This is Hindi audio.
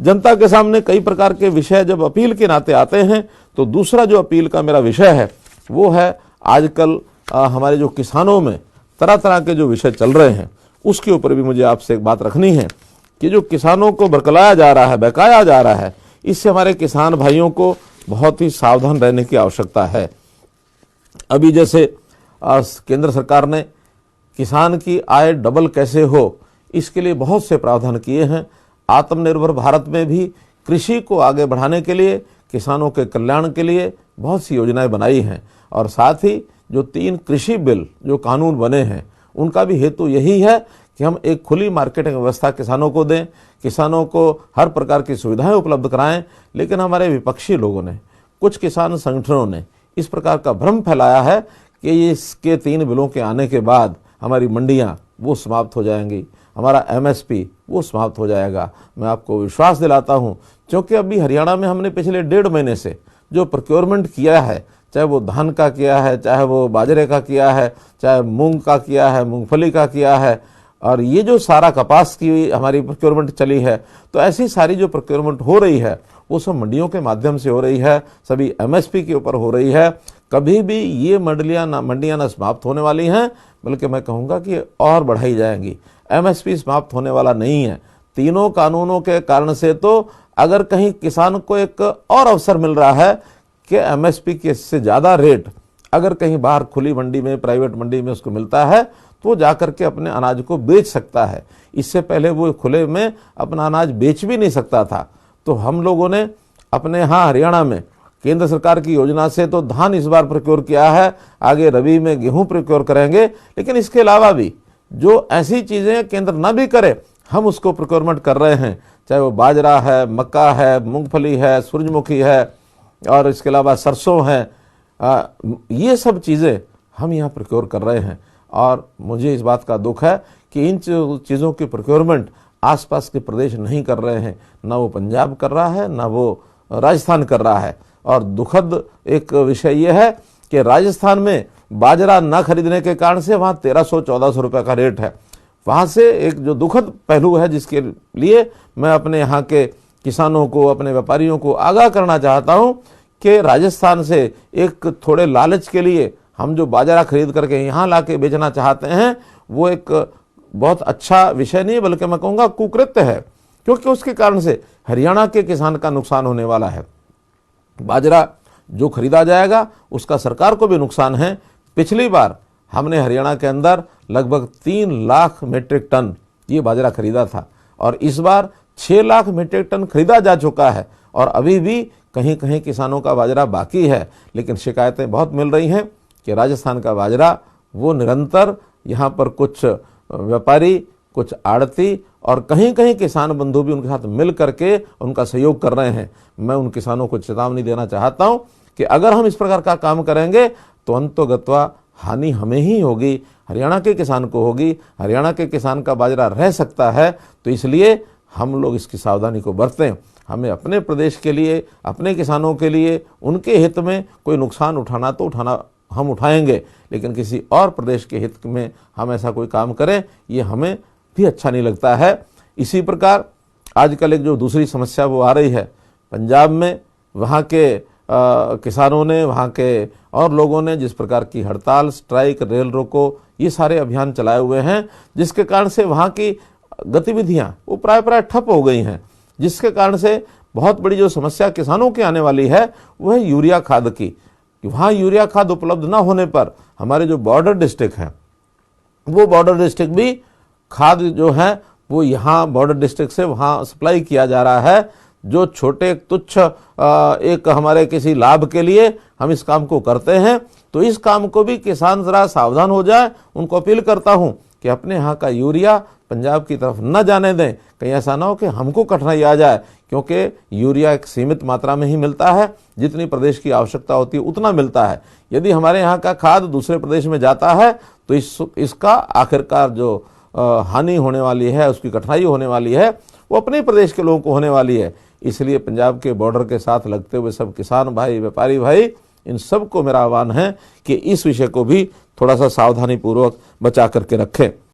जनता के सामने कई प्रकार के विषय जब अपील के नाते आते हैं, तो दूसरा जो अपील का मेरा विषय है वो है आजकल हमारे जो किसानों में तरह तरह के जो विषय चल रहे हैं, उसके ऊपर भी मुझे आपसे एक बात रखनी है कि जो किसानों को बरकलाया जा रहा है, बहकाया जा रहा है, इससे हमारे किसान भाइयों को बहुत ही सावधान रहने की आवश्यकता है। अभी जैसे केंद्र सरकार ने किसान की आय डबल कैसे हो, इसके लिए बहुत से प्रावधान किए हैं। आत्मनिर्भर भारत में भी कृषि को आगे बढ़ाने के लिए, किसानों के कल्याण के लिए बहुत सी योजनाएं बनाई हैं। और साथ ही जो 3 कृषि बिल जो कानून बने हैं, उनका भी हेतु यही है कि हम एक खुली मार्केटिंग व्यवस्था किसानों को दें, किसानों को हर प्रकार की सुविधाएं उपलब्ध कराएं। लेकिन हमारे विपक्षी लोगों ने, कुछ किसान संगठनों ने इस प्रकार का भ्रम फैलाया है कि इसके 3 बिलों के आने के बाद हमारी मंडियां वो समाप्त हो जाएंगी, हमारा MSP वो समाप्त हो जाएगा। मैं आपको विश्वास दिलाता हूं, क्योंकि अभी हरियाणा में हमने पिछले 1.5 महीने से जो प्रोक्योरमेंट किया है, चाहे वो धान का किया है, चाहे वो बाजरे का किया है, चाहे मूंग का किया है, मूंगफली का किया है, और ये जो सारा कपास की हमारी प्रोक्योरमेंट चली है, तो ऐसी सारी जो प्रोक्योरमेंट हो रही है वो सब मंडियों के माध्यम से हो रही है, सभी MSP के ऊपर हो रही है। कभी भी ये मंडियां ना समाप्त होने वाली हैं, बल्कि मैं कहूँगा कि और बढ़ाई जाएंगी। MSP समाप्त होने वाला नहीं है। तीनों कानूनों के कारण से तो अगर कहीं किसान को एक और अवसर मिल रहा है कि MSP के से ज़्यादा रेट अगर कहीं बाहर खुली मंडी में, प्राइवेट मंडी में उसको मिलता है, तो वो जाकर के अपने अनाज को बेच सकता है। इससे पहले वो खुले में अपना अनाज बेच भी नहीं सकता था। तो हम लोगों ने अपने यहाँ हरियाणा में केंद्र सरकार की योजना से तो धान इस बार प्रोक्योर किया है, आगे रबी में गेहूं प्रोक्योर करेंगे। लेकिन इसके अलावा भी जो ऐसी चीज़ें केंद्र ना भी करे, हम उसको प्रोक्योरमेंट कर रहे हैं, चाहे वो बाजरा है, मक्का है, मूंगफली है, सूरजमुखी है, और इसके अलावा सरसों है। ये सब चीज़ें हम यहाँ प्रोक्योर कर रहे हैं। और मुझे इस बात का दुख है कि इन चीज़ों की प्रोक्योरमेंट आसपास के प्रदेश नहीं कर रहे हैं, ना वो पंजाब कर रहा है, ना वो राजस्थान कर रहा है। और दुखद एक विषय ये है कि राजस्थान में बाजरा ना खरीदने के कारण से वहाँ 1300-1400 रुपये का रेट है। वहाँ से एक जो दुखद पहलू है, जिसके लिए मैं अपने यहाँ के किसानों को, अपने व्यापारियों को आगाह करना चाहता हूँ कि राजस्थान से एक थोड़े लालच के लिए हम जो बाजरा खरीद करके यहाँ ला के बेचना चाहते हैं, वो एक बहुत अच्छा विषय नहीं, बल्कि मैं कहूँगा कुकृत्य है, क्योंकि उसके कारण से हरियाणा के किसान का नुकसान होने वाला है। बाजरा जो खरीदा जाएगा उसका सरकार को भी नुकसान है। पिछली बार हमने हरियाणा के अंदर लगभग 3 लाख मीट्रिक टन ये बाजरा खरीदा था, और इस बार 6 लाख मीट्रिक टन खरीदा जा चुका है। और अभी भी कहीं कहीं किसानों का बाजरा बाकी है। लेकिन शिकायतें बहुत मिल रही हैं कि राजस्थान का बाजरा वो निरंतर यहाँ पर कुछ व्यापारी, कुछ आड़ती और कहीं कहीं किसान बंधु भी उनके साथ मिल करके उनका सहयोग कर रहे हैं। मैं उन किसानों को चेतावनी देना चाहता हूं कि अगर हम इस प्रकार का काम करेंगे तो अंतोगत्वा हानि हमें ही होगी, हरियाणा के किसान को होगी। हरियाणा के किसान का बाजरा रह सकता है, तो इसलिए हम लोग इसकी सावधानी को बरतें। हमें अपने प्रदेश के लिए, अपने किसानों के लिए, उनके हित में कोई नुकसान उठाना तो हम उठाएंगे, लेकिन किसी और प्रदेश के हित में हम ऐसा कोई काम करें, ये हमें भी अच्छा नहीं लगता है। इसी प्रकार आजकल एक जो दूसरी समस्या वो आ रही है पंजाब में, वहाँ के किसानों ने, वहाँ के और लोगों ने जिस प्रकार की हड़ताल, स्ट्राइक, रेल रोको, ये सारे अभियान चलाए हुए हैं, जिसके कारण से वहाँ की गतिविधियाँ वो प्राय ठप हो गई हैं, जिसके कारण से बहुत बड़ी जो समस्या किसानों की आने वाली है वह है यूरिया खाद की। वहाँ यूरिया खाद उपलब्ध ना होने पर हमारे जो बॉर्डर डिस्ट्रिक्ट हैं, वो बॉर्डर डिस्ट्रिक्ट भी खाद जो है वो यहाँ बॉर्डर डिस्ट्रिक्ट से वहाँ सप्लाई किया जा रहा है। जो छोटे तुच्छ एक हमारे किसी लाभ के लिए हम इस काम को करते हैं, तो इस काम को भी किसान जरा सावधान हो जाए। उनको अपील करता हूँ कि अपने यहाँ का यूरिया पंजाब की तरफ न जाने दें, कहीं ऐसा ना हो कि हमको कठिनाई आ जाए, क्योंकि यूरिया एक सीमित मात्रा में ही मिलता है, जितनी प्रदेश की आवश्यकता होती है उतना मिलता है। यदि हमारे यहाँ का खाद दूसरे प्रदेश में जाता है तो इसका आखिरकार जो हानि होने वाली है, उसकी कठिनाई होने वाली है, वो अपने प्रदेश के लोगों को होने वाली है। इसलिए पंजाब के बॉर्डर के साथ लगते हुए सब किसान भाई, व्यापारी भाई, इन सब को मेरा आह्वान है कि इस विषय को भी थोड़ा सा सावधानी पूर्वक बचा करके रखें।